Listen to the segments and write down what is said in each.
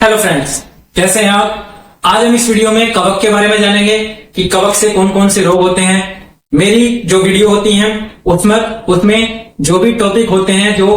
Hello friends, कैसे हैं आप। आज हम इस वीडियो में कवक के बारे में जानेंगे कि कवक से कौन कौन से रोग होते हैं। मेरी जो वीडियो होती हैं उसमें जो भी टॉपिक होते हैं, जो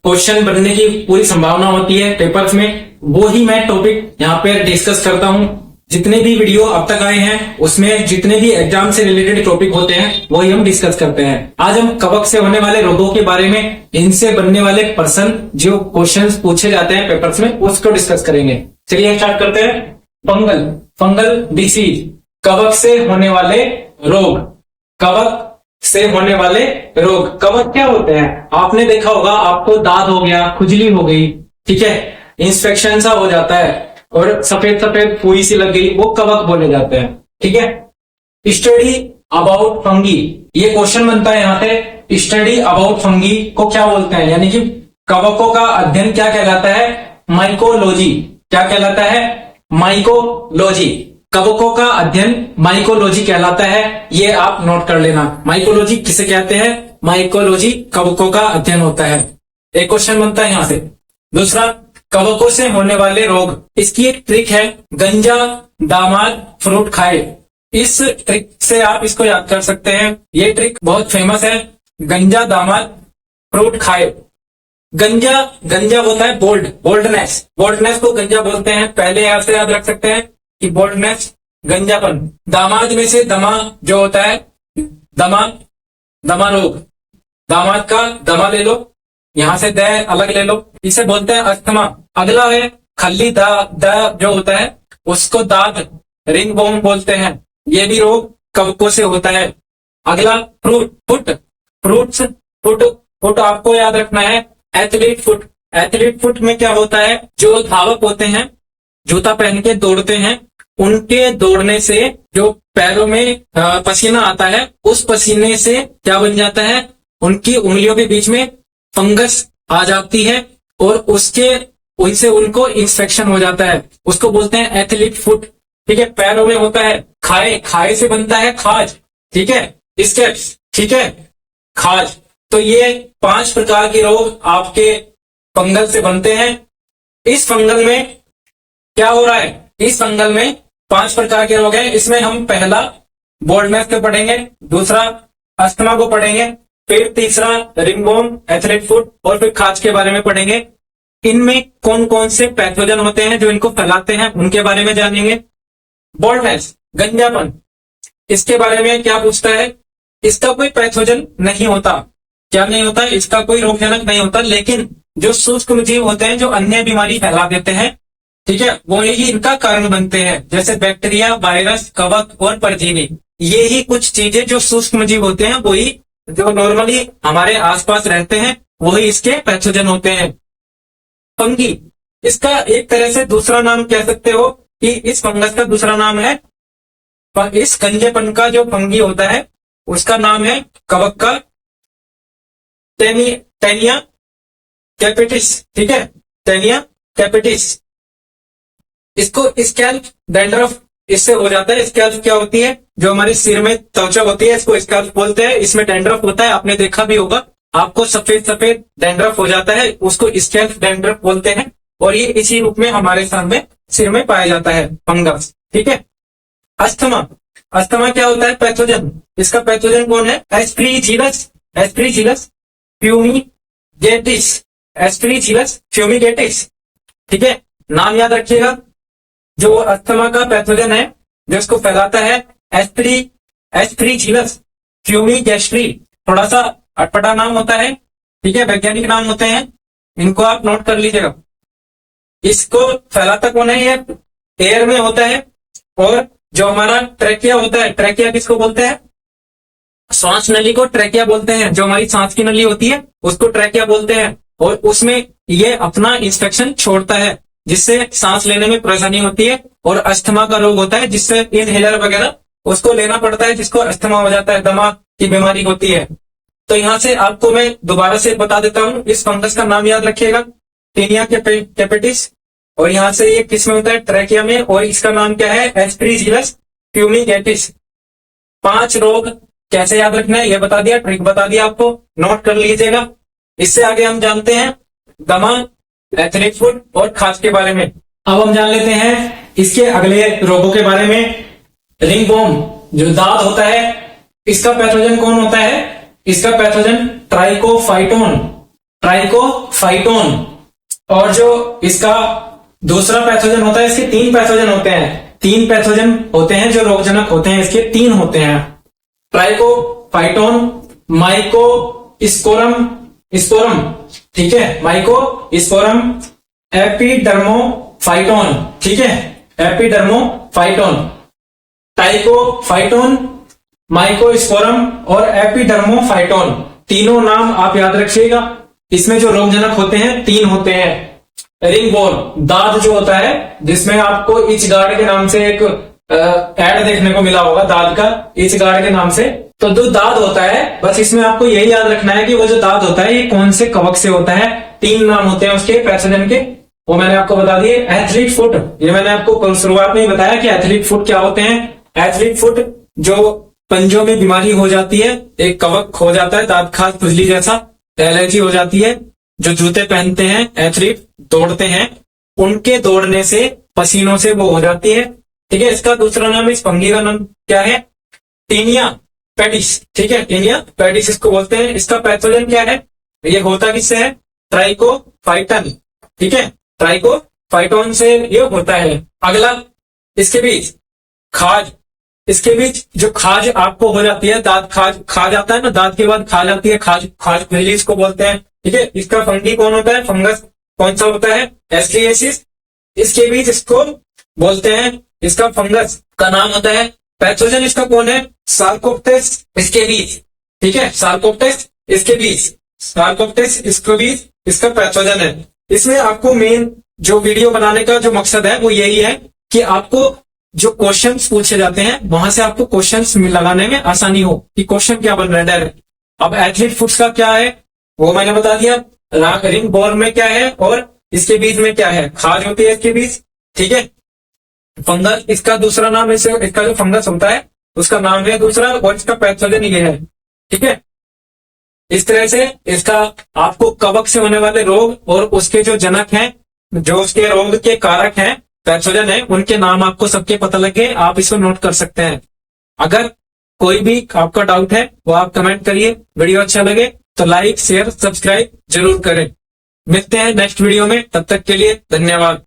क्वेश्चन बनने की पूरी संभावना होती है पेपर्स में, वो ही मैं टॉपिक यहाँ पे डिस्कस करता हूँ। जितने भी वीडियो अब तक आए हैं उसमें जितने भी एग्जाम से रिलेटेड टॉपिक होते हैं वही हम डिस्कस करते हैं। आज हम कवक से होने वाले रोगों के बारे में, इनसे बनने वाले पर्सन जो क्वेश्चंस पूछे जाते हैं पेपर्स में, उसको डिस्कस करेंगे। चलिए स्टार्ट करते हैं। फंगल डिसीज, कवक से होने वाले रोग। कवक से होने वाले रोग, कवक क्या होते हैं? आपने देखा होगा, आपको दाद हो गया, खुजली हो गई, ठीक है, इंस्पेक्शन सा हो जाता है और सफेद सफेद फुई सी लग गई, वो कवक बोले जाते हैं, ठीक है। स्टडी अबाउट फंगी, ये क्वेश्चन बनता है यहाँ पे। स्टडी अबाउट फंगी को क्या बोलते हैं, यानी कि कवकों का अध्ययन क्या कहलाता है? माइकोलॉजी। क्या कहलाता है? माइकोलॉजी। कवकों का अध्ययन माइकोलॉजी कहलाता है। ये आप नोट कर लेना। माइकोलॉजी किसे कहते हैं? माइकोलॉजी कवकों का अध्ययन होता है। एक क्वेश्चन बनता है यहां से। दूसरा, कवकों से होने वाले रोग, इसकी एक ट्रिक है, गंजा दामाद फ्रूट खाए। इस ट्रिक से आप इसको याद कर सकते हैं। ये ट्रिक बहुत फेमस है, गंजा दामाद फ्रूट खाए। गंजा होता है बोल्डनेस को गंजा बोलते हैं। पहले यहां से याद रख सकते हैं कि बोल्डनेस, गंजापन। दामाद में से दमा जो होता है, दमा रोग, दामाद का दमा ले लो, यहां से द अलग ले लो, इसे बोलते हैं अस्थमा। अगला है खल्ली द जो होता है उसको दाद, रिंग बोम बोलते हैं। ये भी रोग कवकों से होता है। अगला फुट आपको याद रखना है, एथलीट फुट में क्या होता है? जो धावक होते हैं, जूता पहन के दौड़ते हैं, उनके दौड़ने से जो पैरों में पसीना आता है, उस पसीने से क्या बन जाता है? उनकी उंगलियों के बीच में फंगस आ जाती है और उनसे उनको इंफेक्शन हो जाता है। उसको बोलते हैं एथलीट फुट, ठीक है। पैरों में होता है खाए से बनता है खाज, ठीक है, स्टेप्स, ठीक है, खाज। तो ये 5 प्रकार के रोग आपके फंगल से बनते हैं। इस फंगल में क्या हो रहा है? इस फंगल में 5 प्रकार के रोग हैं। इसमें हम पहला बोल्डनेस को पढ़ेंगे, दूसरा अस्थमा को पढ़ेंगे, फिर तीसरा रिंगवॉर्म, एथलीट फुट और फिर खाज के बारे में पढ़ेंगे। इनमें कौन कौन से पैथोजन होते हैं जो इनको फैलाते हैं, उनके बारे में जानेंगे। बोल्डनेस, गंजापन, इसके बारे में क्या पूछता है? इसका कोई पैथोजन नहीं होता। क्या नहीं होता? इसका कोई रोगजनक नहीं होता, लेकिन जो सूक्ष्म जीव होते हैं जो अन्य बीमारी फैला देते हैं, ठीक है, वो ही इनका कारण बनते हैं। जैसे बैक्टीरिया, वायरस, कवक और परजीवी, ये ही कुछ चीजें जो सूक्ष्म जीव होते हैं, वही जो नॉर्मली हमारे आसपास रहते हैं, वही इसके पैथोजन होते हैं। फंगी, इसका एक तरह से दूसरा नाम कह सकते हो कि इस फंगस का दूसरा नाम है, इस गंजेपन का जो फंगी होता है उसका नाम है कवक का टेनिया कैपिटिस, ठीक है, टेनिया कैपिटिस। इसको स्कैल्प डैंड्रफ इससे हो जाता है। स्कैल्प क्या होती है? जो हमारे सिर में त्वचा होती है, इसको स्कैल्प बोलते हैं। इसमें डैंड्रफ होता है, आपने देखा भी होगा, आपको सफेद सफेद डैंड्रफ हो जाता है, उसको स्कैल्प डैंड्रफ बोलते हैं। और ये इसी रूप में हमारे सामने सिर में पाया जाता है फंगस, ठीक है। अस्थमा क्या होता है? पैथोजन। इसका पैथोजन कौन है? एस्प्रीजिलस फ्यूमिगेटिस, ठीक है, नाम याद रखिएगा। जो अस्थमा का पैथोजन है जो इसको फैलाता है, एस्प्रीजिलस फ्यूमिगेस्ट्री। थोड़ा सा अटपटा नाम होता है, ठीक है, वैज्ञानिक नाम होते हैं, इनको आप नोट कर लीजिएगा। इसको फैलाता कौन है? ये एयर में होता है। और जो हमारा ट्रेकिया होता है, ट्रेकिया किसको बोलते हैं? श्वास नली को ट्रेकिया बोलते हैं। जो हमारी सांस की नली होती है उसको ट्रेकिया बोलते हैं। और उसमें ये अपना इंफेक्शन छोड़ता है, जिससे सांस लेने में परेशानी होती है। और अस्थमा का रोग होता है जिससे इनहेलर वगैरह उसको लेना पड़ता है, जिसको अस्थमा हो जाता है, दमा की बीमारी होती है। तो यहां से आपको मैं दोबारा से बता देता हूं, इस फंगस का नाम याद रखिएगा, टेनिया कैपिटिस। और यहां से ये किस में होता है? ट्रेकिया में। और इसका नाम क्या है? एस्प्रीजिलस फ्यूमिगेटिस। 5 रोग कैसे याद रखना है ये बता दिया, ट्रिक बता दिया आपको, नोट कर लीजिएगा। इससे आगे हम जानते हैं दमा, एथलीट फुट और खाज के बारे में। अब हम जान लेते हैं इसके अगले रोगों के बारे में। रिंगवॉर्म जो दाद होता है, इसका पैथोजन कौन होता है? इसका पैथोजन ट्राइकोफाइटोन, ट्राइकोफाइटोन। और जो इसका दूसरा पैथोजन होता है, इसके 3 पैथोजन होते हैं, 3 पैथोजन होते हैं जो रोगजनक होते हैं, इसके 3 होते हैं। ट्राइकोफाइटोन, माइको स्पोरम, ठीक है, माइको स्पोरम, एपिडर्मोफाइटोन, ठीक है, एपिडर्मोफाइटोन, टाइकोफाइटोन, माइकोस्पोरम और एपिडर्मोफाइटोन, तीनों नाम आप याद रखिएगा। इसमें जो रोगजनक होते हैं 3 होते हैं। रिंगवॉर्म दाद जो होता है, जिसमें आपको इच गार्ड के नाम से एक एड देखने को मिला होगा, दाद का, इच गार्ड के नाम से। तो जो दाद होता है, बस इसमें आपको यही याद रखना है कि वो जो दाद होता है ये कौन से कवक से होता है। 3 नाम होते हैं उसके पैथोजन के, वो मैंने आपको बता दिए। एथलीट फुट, ये मैंने आपको शुरुआत में ही बताया कि एथलीट फुट क्या होते हैं। एथलीट फुट जो पंजों में बीमारी हो जाती है, एक कवक हो जाता है दांत खाज खुजली जैसा, एलर्जी हो जाती है। जो जूते पहनते हैं एथलीट, दौड़ते हैं, उनके दौड़ने से, पसीनों से वो हो जाती है, ठीक है। इसका दूसरा नाम, इस फंगी का नाम क्या है? टेनिया पेडिस, ठीक है, टेनिया पेडिस इसको बोलते हैं। इसका पैथोजन क्या है? ये होता किससे है? ट्राइकोफाइटन, ठीक है, ट्राइकोफाइटोन से ये होता है। अगला, इसके बीच खाज, इसके बीच जो खाज आपको हो जाती है, दांत खा जाता है ना, दांत के बाद खा जाती है, खाज खुजली इसको बोलते हैं, ठीक है। इसका फंगी कौन होता है? फंगस कौन सा होता है? एस्ट्रिएसिस। इसके बीच इसको बोलते हैं, इसका फंगस का नाम होता है। पैथोजन इसका कौन है? सार्कोप्टेस, इसके बीच, ठीक है, सार्कोप्टेस इसके बीच, सार्कोप्टेस इसके बीच इसका पैथोजन है। इसमें आपको मेन जो वीडियो बनाने का जो मकसद है वो यही है कि आपको जो क्वेश्चंस पूछे जाते हैं वहां से आपको क्वेश्चंस लगाने में आसानी हो कि क्वेश्चन क्या बन रहा है डायरेक्ट। अब एथलीट फुट्स का क्या है वो मैंने बता दिया। रिंगवॉर्म में क्या है और इसके बीच में क्या है? खाज होती है इसके बीच, ठीक है। फंगस इसका दूसरा नाम है, इसका जो फंगस होता है उसका नाम है दूसरा, और इसका पैथोजन ये है, ठीक है। इस तरह से इसका आपको कवक से होने वाले रोग और उसके जो जनक हैं, जो उसके रोग के कारक हैं, पैथोजन है, उनके नाम आपको सबके पता लगे, आप इसको नोट कर सकते हैं। अगर कोई भी आपका डाउट है वो आप कमेंट करिए। वीडियो अच्छा लगे तो लाइक शेयर सब्सक्राइब जरूर करें। मिलते हैं नेक्स्ट वीडियो में, तब तक के लिए धन्यवाद।